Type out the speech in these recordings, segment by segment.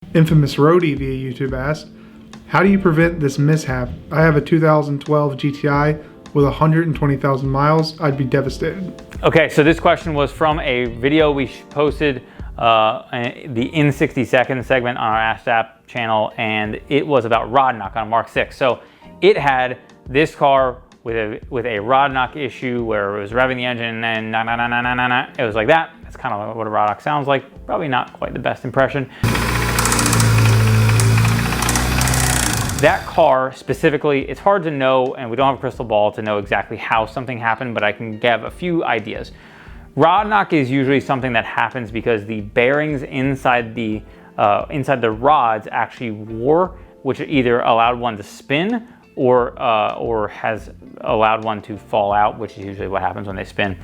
Infamous Roadie via YouTube asked, how do you prevent this mishap? I have a 2012 GTI with 120,000 miles. I'd be devastated. Okay, so this question was from a video we posted, the in 60 seconds segment on our AskDap channel, and it was about rod knock on a Mark 6. So it had this car with a rod knock issue where it was revving the engine and then it was like that. That's kind of what a rod knock sounds like. Probably not quite the best impression. That car specifically, it's hard to know, and we don't have a crystal ball to know exactly how something happened, but I can give a few ideas. Rod knock is usually something that happens because the bearings inside the rods actually wore, which either allowed one to spin or has allowed one to fall out, which is usually what happens when they spin.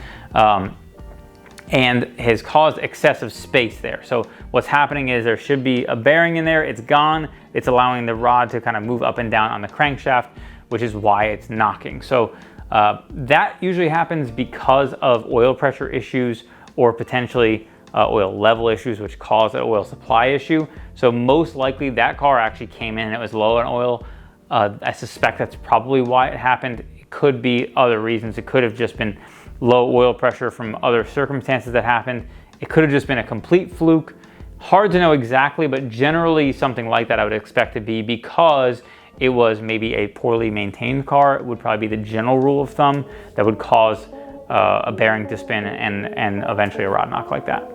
And has caused excessive space there. So what's happening is there should be a bearing in there, it's gone, it's allowing the rod to kind of move up and down on the crankshaft, which is why it's knocking. So that usually happens because of oil pressure issues or potentially oil level issues, which cause an oil supply issue. So most likely that car actually came in and it was low on oil. I suspect that's probably why it happened. It could be other reasons. It could have just been low oil pressure from other circumstances that happened. It could have just been a complete fluke. Hard to know exactly, but generally something like that I would expect to be because it was maybe a poorly maintained car. It would probably be the general rule of thumb that would cause a bearing to spin and eventually a rod knock like that.